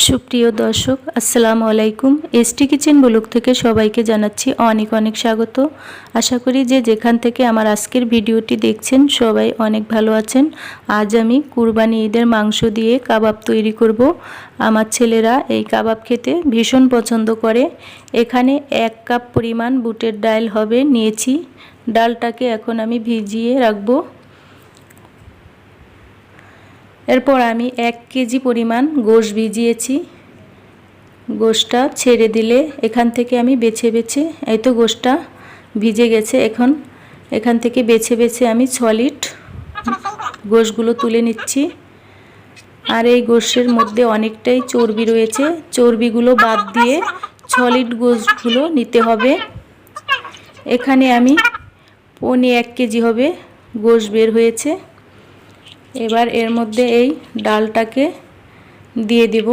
সুপ্রিয় দর্শক আসসালামু আলাইকুম। এসটি কিচেন ব্লগ থেকে সবাইকে জানাচ্ছি অনেক অনেক স্বাগত। আশা করি যে যেখান থেকে আমার আজকের ভিডিওটি দেখছেন সবাই অনেক ভালো আছেন। আজ আমি কুরবানি ঈদের মাংস দিয়ে কাবাব তৈরি করব। আমার ছেলেরা এই কাবাব খেতে ভীষণ পছন্দ করে। এখানে 1 কাপ পরিমাণ বুটের ডাল হবে নিয়েছি। ডালটাকে এখন আমি ভিজিয়ে রাখবো। এরপর আমি 1 কেজি পরিমাণ গোশ ভিজিয়েছি। গোশটা ছেড়ে দিলে এখান থেকে আমি বেছে বেছে, এই তো গোশটা ভিজে গেছে। এখান থেকে বেছে বেছে আমি সলিড গোশগুলো তুলে নিচ্ছি। আর এই গোশের মধ্যে অনেকটাই চর্বি রয়েছে, চর্বিগুলো বাদ দিয়ে সলিড গোশগুলো নিতে হবে। এখানে আমি 1 কেজি হবে গোশ বের হয়েছে। এবার এর মধ্যে এই ডালটাকে দিয়ে দিব।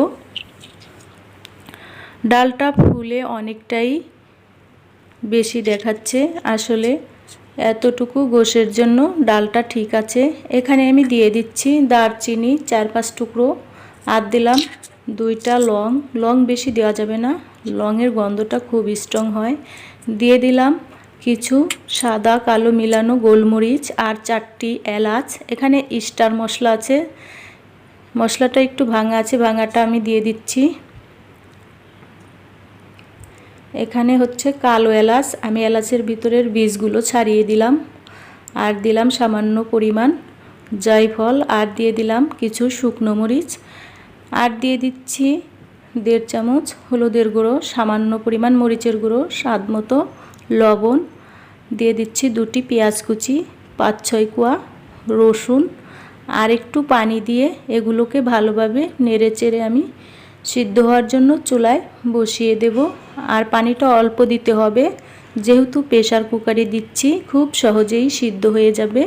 ডালটা ফুলে অনেকটাই বেশি দেখাচ্ছে, আসলে এতটুকু গোশের জন্য ডালটা ঠিক আছে। এখানে আমি দিয়ে দিচ্ছি দারচিনি 4-5 টুকরো, আর দিলাম 2টা লং বেশি দেওয়া যাবে না, লংয়ের গন্ধটা খুব স্ট্রং হয়। দিয়ে দিলাম কিছু সাদা কালো মিলানো গোলমরিচ আর 4টি এলাচ। এখানে স্টার মশলা আছে, মশলাটা একটু ভাঙা আছে, ভাঙাটা আমি দিয়ে দিচ্ছি। এখানে হচ্ছে কালো এলাচ, আমি এলাচের ভিতরের বীজগুলো ছাড়িয়ে দিলাম। আর দিলাম সামান্য পরিমাণ জায়ফল, আর দিয়ে দিলাম কিছু শুকনো মরিচ, আর দিয়ে দিচ্ছি 1.5 চামচ হলুদের গুঁড়ো, সামান্য পরিমাণ মরিচের গুঁড়ো, স্বাদ মতো লবণ, দিয়ে দিচ্ছি 2টি পেঁয়াজ কুচি, 5-6 কোয়া রসুন, আর একটু পানি দিয়ে এগুলোকে ভালোভাবে নেড়েচেড়ে আমি সিদ্ধ হওয়ার জন্য চুলায় বসিয়ে দেব। আর পানিটা অল্প দিতে হবে, যেহেতু প্রেসার কুকারে দিচ্ছি খুব সহজেই সিদ্ধ হয়ে যাবে।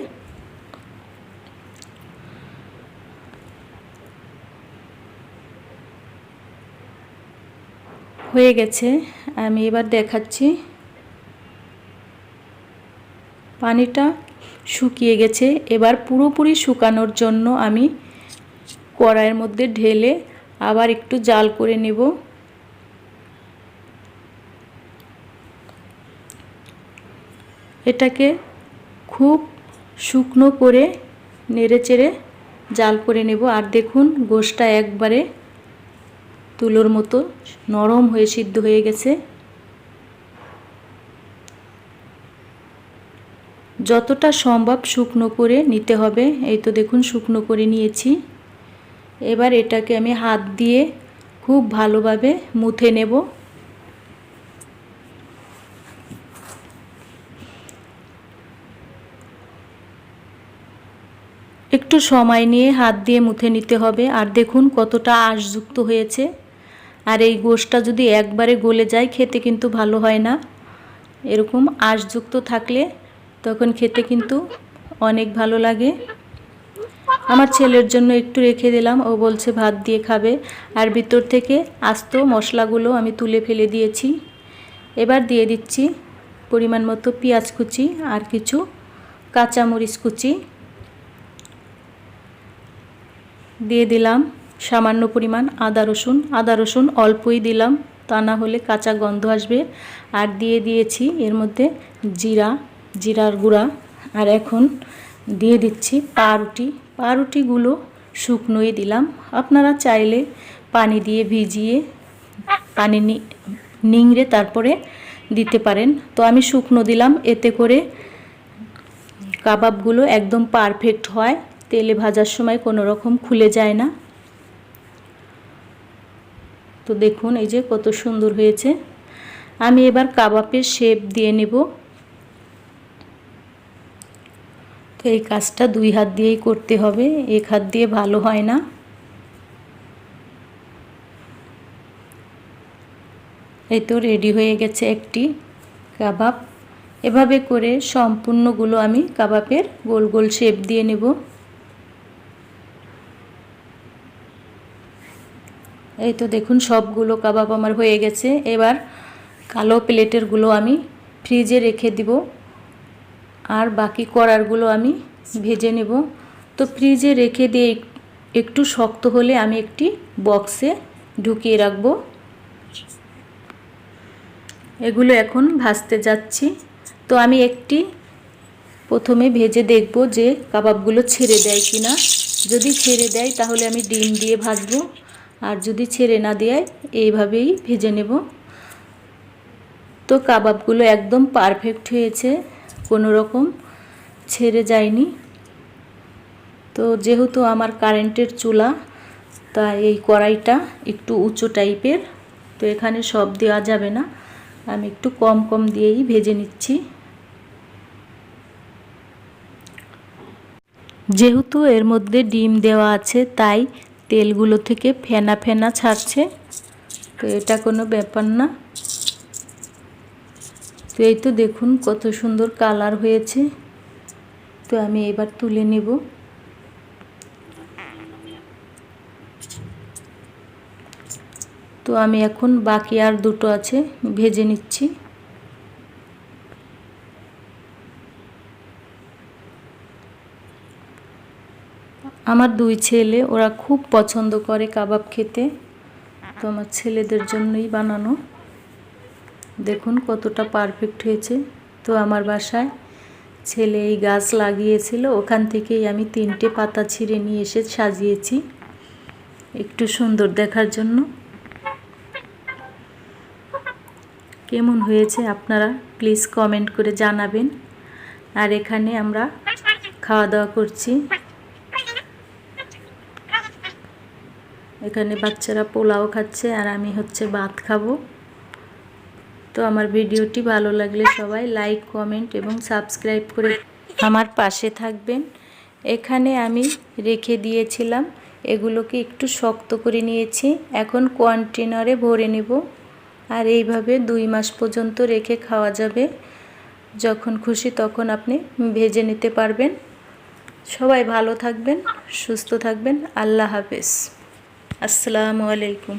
হয়ে গেছে, আমি এবার দেখাচ্ছি। পানিটা শুকিয়ে গেছে। এবার পুরোপুরি শুকানোর জন্য আমি কড়াইয়ের মধ্যে ঢেলে আবার একটু জাল করে নেব। এটাকে খুব শুকনো করে নেড়েচেড়ে জাল করে নেব। আর দেখুন গোশটা একবারে তুলোর মতো নরম হয়ে সিদ্ধ হয়ে গেছে। যতটা সম্ভব শুকনো করে নিতে হবে। এই তো দেখুন শুকনো করে নিয়েছি। এবার এটাকে আমি হাত দিয়ে খুব ভালোভাবে মুথে নেব। একটু সময় নিয়ে হাত দিয়ে মুথে নিতে হবে। আর দেখুন কতটা আঁশযুক্ত হয়েছে। আর এই গোশটা যদি একবারে গলে যায় খেতে কিন্তু ভালো হয় না। এরকম আঁশযুক্ত থাকলে তখন খেতে কিন্তু অনেক ভালো লাগে। আমার ছেলের জন্য একটু রেখে দিলাম, ও বলছে ভাত দিয়ে খাবে। আর ভিতর থেকে আস্ত মশলাগুলো আমি তুলে ফেলে দিয়েছি। এবার দিয়ে দিচ্ছি পরিমাণ মতো পেঁয়াজ কুচি আর কিছু কাঁচামরিচ কুচি, দিয়ে দিলাম সামান্য পরিমাণ আদা রসুন অল্পই দিলাম, তা না হলে কাঁচা গন্ধ আসবে। আর দিয়ে দিয়েছি এর মধ্যে জিরার গুঁড়া। আর এখন দিয়ে দিচ্ছি পাউরুটিগুলো শুকনোই দিলাম। আপনারা চাইলে পানি দিয়ে ভিজিয়ে পানি নিংড়ে তারপরে দিতে পারেন, তো আমি শুকনো দিলাম। এতে করে কাবাবগুলো একদম পারফেক্ট হয়, তেলে ভাজার সময় কোনো রকম খুলে যায় না। তো দেখুন এই যে কত সুন্দর হয়েছে। আমি এবার কাবাবের শেপ দিয়ে নেব। তো এই কাজটা 2 হাত দিয়েই করতে হবে, 1 হাত দিয়ে ভালো হয় না। এই তো রেডি হয়ে গেছে একটি কাবাব। এভাবে করে সম্পূর্ণগুলো আমি কাবাবের গোল গোল শেপ দিয়ে নেব। এই তো দেখুন সবগুলো কাবাব আমার হয়ে গেছে। এবার কালো প্লেটেরগুলো আমি ফ্রিজে রেখে দিব, আর বাকি কড়ারগুলো আমি ভেজে নেব। তো ফ্রিজে রেখে দিয়ে একটু শক্ত হলে আমি একটি বক্সে ঢুকিয়ে রাখবো। এগুলো এখন ভাজতে যাচ্ছি। তো আমি প্রথমে ভেজে দেখব যে কাবাবগুলো ছেড়ে দেয় কিনা। যদি ছেড়ে দেয় তাহলে আমি ডিম দিয়ে ভাজবো, আর যদি ছেড়ে না দেয় এইভাবেই ভেজে নেব। তো কাবাবগুলো একদম পারফেক্ট হয়েছে, কোনো রকম ছেড়ে যায়নি। তো যেহেতু আমার কারেন্টের চুলা, তাই এই কড়াইটা একটু উঁচু টাইপের, তো এখানে সব দেওয়া যাবে না, আমি একটু কম কম দিয়েই ভেজে নিচ্ছি। যেহেতু এর মধ্যে ডিম দেওয়া আছে তাই তেলগুলো থেকে ফেনা ফেনা ছাড়ছে, তো এটা কোনো ব্যাপার না। তো এই তো দেখুন কত সুন্দর কালার হয়েছে। তো আমি এবার তুলে নেব। তো আমি এখন বাকি আর দুটো আছে ভেজে নিচ্ছি। আমার দুই ছেলে, ওরা খুব পছন্দ করে কাবাব খেতে, তো আমার ছেলেদের জন্যই বানানো। দেখুন কতটা পারফেক্ট হয়েছে। তো আমার বাসায় ছেলে এই গাছ লাগিয়েছিল, ওখান থেকেই আমি 3টে পাতা ছিঁড়ে নিয়ে এসে সাজিয়েছি একটু সুন্দর দেখার জন্য। কেমন হয়েছে আপনারা প্লিজ কমেন্ট করে জানাবেন। আর এখানে আমরা খাওয়া দাওয়া করছি। এখানে বাচ্চারা পোলাও খাচ্ছে আর আমি ভাত খাবো। তো আমার ভিডিওটি ভালো লাগলে সবাই লাইক, কমেন্ট এবং সাবস্ক্রাইব করে আমার পাশে থাকবেন। এখানে আমি রেখে দিয়েছিলাম, এগুলোকে একটু শক্ত করে নিয়েছি, এখন কন্টেনারে ভরে নেব। আর এইভাবে 2 মাস পর্যন্ত রেখে খাওয়া যাবে, যখন খুশি তখন আপনি ভেজে নিতে পারবেন। সবাই ভালো থাকবেন, সুস্থ থাকবেন। আল্লাহ হাফেজ। আসসালামু আলাইকুম।